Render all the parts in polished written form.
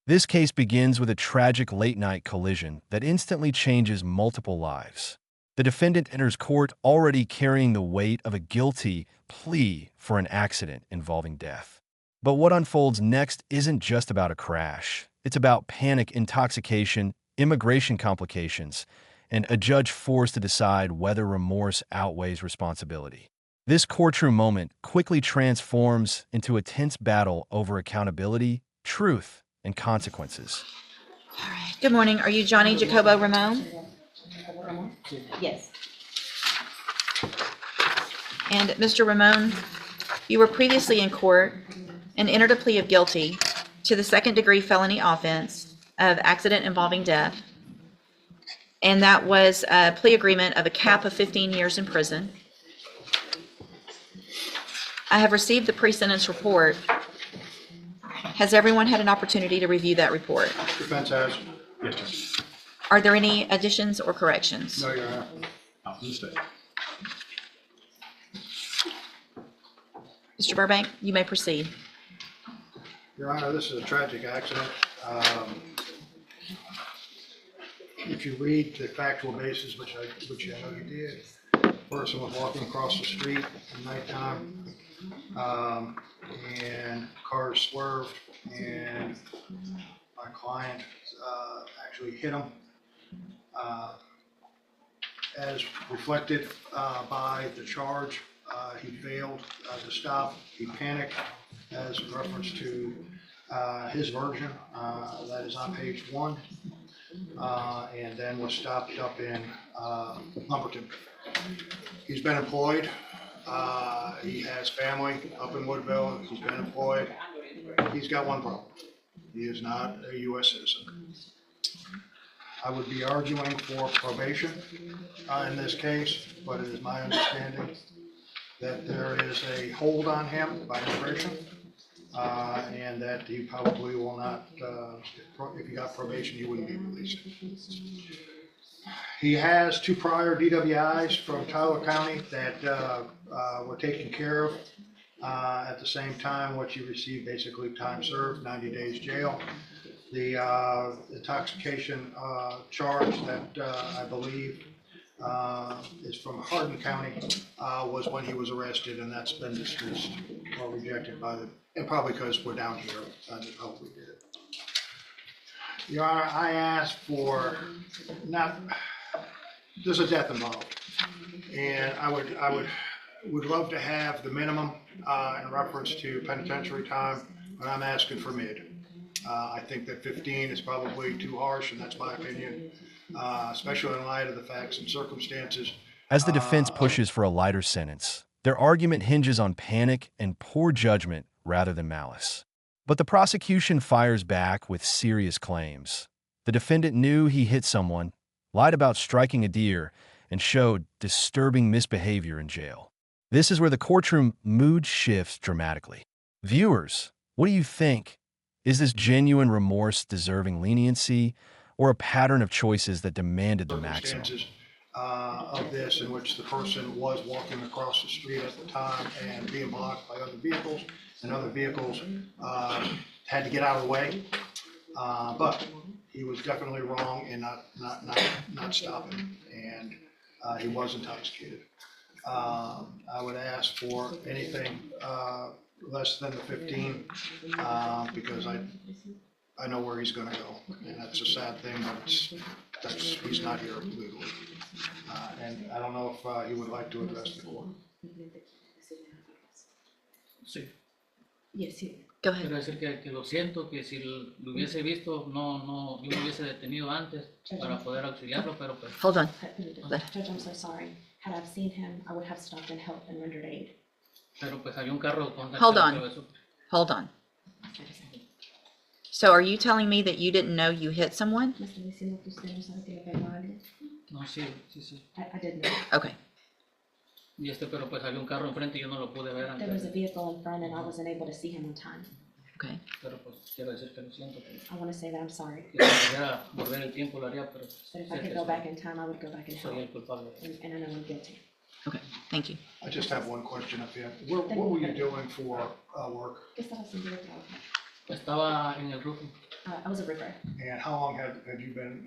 This case begins with a tragic late-night collision that instantly changes multiple lives. The defendant enters court already carrying the weight of a guilty plea for an accident involving death. But what unfolds next isn't just about a crash. It's about panic, intoxication, immigration complications, and a judge forced to decide whether remorse outweighs responsibility. This courtroom moment quickly transforms into a tense battle over accountability, truth, and consequences. All right. Good morning. Are you Johnny Jacobo Ramon? Yes. And Mr. Ramon, you were previously in court and entered a plea of guilty to the second-degree felony offense of accident involving death. And that was a plea agreement of a cap of 15 years in prison. I have received the pre-sentence report. Has everyone had an opportunity to review that report? Defense has. Yes. Are there any additions or corrections? No, Your Honor. Not from the state. Mr. Burbank, you may proceed. Your Honor, this is a tragic accident. If you read the factual basis, which I know you did, the person was walking across the street at nighttime, and cars swerved, and my client actually hit him. As reflected by the charge, he failed to stop. He panicked, as a reference to his version. That is on page 1. And then was stopped up in Lumberton. He's been employed. He has family up in Woodville. He's been employed. He's got one problem. He is not a U.S. citizen. I would be arguing for probation in this case, but it is my understanding that there is a hold on him by immigration, and that he probably will not, if he got probation, he wouldn't be released. He has 2 prior DWIs from Tyler County that were taken care of at the same time, what you received basically time served, 90 days jail. The intoxication charge that I believe is from Hardin County was when he was arrested, and that's been dismissed or rejected by the, and probably because we're down here, I hope we did it. Your Honor, I asked for there's a death involved, and I would love to have the minimum in reference to penitentiary time, but I'm asking for mid. I think that 15 is probably too harsh, and that's my opinion, especially in light of the facts and circumstances. As the defense pushes for a lighter sentence, their argument hinges on panic and poor judgment rather than malice. But the prosecution fires back with serious claims. The defendant knew he hit someone, lied about striking a deer, and showed disturbing misbehavior in jail. This is where the courtroom mood shifts dramatically. Viewers, what do you think? Is this genuine remorse deserving leniency, or a pattern of choices that demanded the maximum? Of this, in which the person was walking across the street at the time and being blocked by other vehicles, and other vehicles had to get out of the way. But he was definitely wrong in not stopping, and he was intoxicated. I would ask for anything less than the 15, because I know where he's going to go, and that's a sad thing, but he's not here legally. And I don't know if he would like to address the court. Sí, Yes, sí. Go ahead. quiero decir que lo siento, que si lo hubiese visto, yo me hubiese detenido antes para poder auxiliarlo, pero pues Hold on. Judge, I'm so sorry. Had I seen him, I would have stopped and helped and rendered aid. pero pues había un carro con Hold on. Hold on. So are you telling me that you didn't know you hit someone? ¿Me están diciendo que usted no sabe que le pegó a alguien? No, sí. I didn't know. Okay. Y pero pues había un carro enfrente y yo no lo pude ver There was a antes. vehicle in front and I wasn't able to see him in time. Okay. Pero pues quiero decir que lo siento. I want to say that I'm sorry. Que si pudiera volver el tiempo lo haría, pero But if I could go back in time, I would go back and soy help. el culpable. And I know I'm guilty. Okay. Thank you. I just have one question up here. What were you doing for work? ¿Qué estaba haciendo de trabajo? Estaba en el roofing. I was a ripper. And how long have you been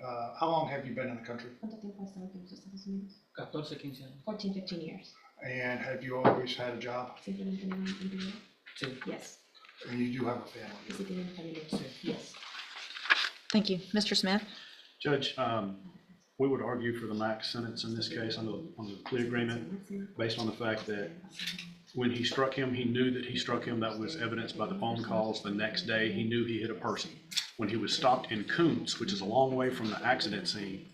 in the country? ¿Cuánto tiempo has estado aquí en los Estados Unidos? 14, 15 años. 14, 15 years. And have you always had a job? ¿Siempre han tenido un empleo? Sí. Yes. And you do have a ¿Y family? si tienen una familia? Yes. Thank you. Mr. Smith? Judge, we would argue for the max sentence in this case on the plea agreement based on the fact that when he struck him, he knew that he struck him. That was evidenced by the phone calls the next day. He knew he hit a person. When he was stopped in Koontz, which is a long way from the accident scene,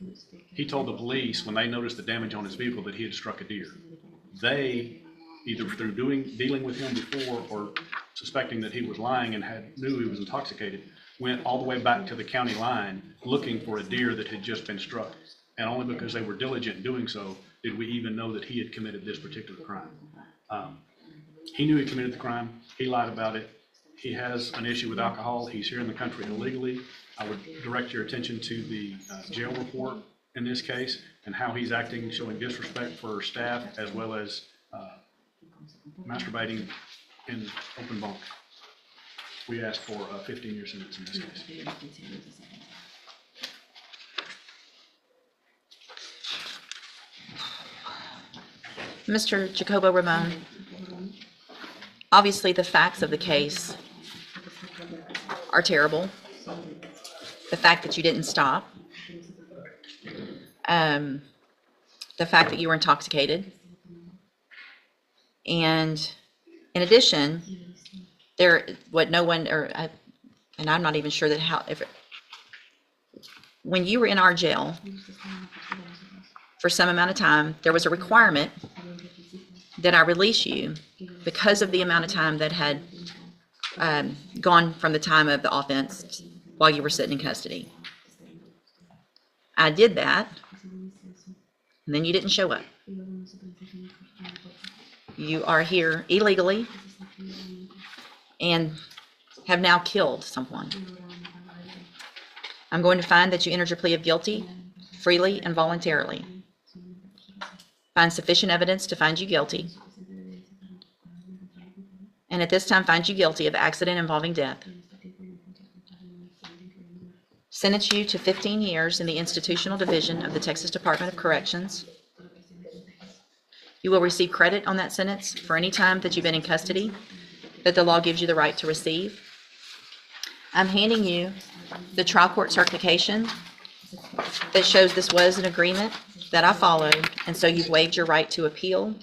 he told the police when they noticed the damage on his vehicle that he had struck a deer. They, either through dealing with him before or suspecting that he was lying and knew he was intoxicated, went all the way back to the county line looking for a deer that had just been struck. And only because they were diligent in doing so did we even know that he had committed this particular crime. He knew he committed the crime. He lied about it. He has an issue with alcohol. He's here in the country illegally. I would direct your attention to the jail report in this case and how he's acting, showing disrespect for staff as well as masturbating in open bunk. We asked for a 15-year sentence in this case. Mr. Jacobo Ramon, obviously the facts of the case are terrible. The fact that you didn't stop, the fact that you were intoxicated, and in addition, and I'm not even sure that when you were in our jail for some amount of time, there was a requirement that I release you because of the amount of time that had gone from the time of the offense while you were sitting in custody. I did that, and then you didn't show up. You are here illegally and have now killed someone. I'm going to find that you entered your plea of guilty freely and voluntarily. Find sufficient evidence to find you guilty. And at this time, find you guilty of accident involving death. Sentence you to 15 years in the institutional division of the Texas Department of Corrections. You will receive credit on that sentence for any time that you've been in custody that the law gives you the right to receive. I'm handing you the trial court certification that shows this was an agreement that I followed, and so you've waived your right to appeal.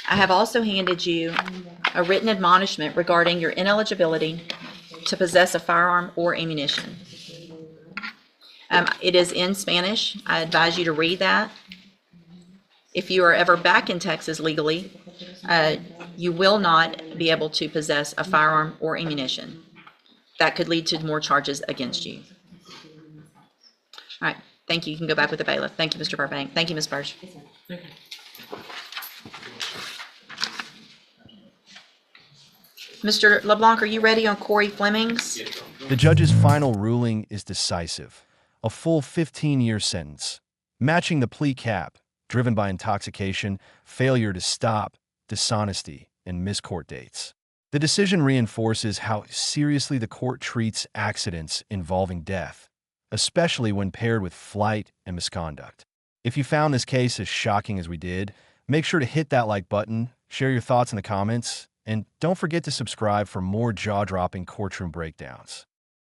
I have also handed you a written admonishment regarding your ineligibility to possess a firearm or ammunition. It is in Spanish. I advise you to read that. If you are ever back in Texas legally, you will not be able to possess a firearm or ammunition. That could lead to more charges against you. All right, thank you. You can go back with the bailiff. Thank you, Mr. Burbank. Thank you, Ms. Burge. Mr. LeBlanc, are you ready on Corey Fleming's? The judge's final ruling is decisive. A full 15-year sentence, matching the plea cap, driven by intoxication, failure to stop, dishonesty, and missed court dates. The decision reinforces how seriously the court treats accidents involving death, especially when paired with flight and misconduct. If you found this case as shocking as we did, make sure to hit that like button, share your thoughts in the comments, and don't forget to subscribe for more jaw-dropping courtroom breakdowns.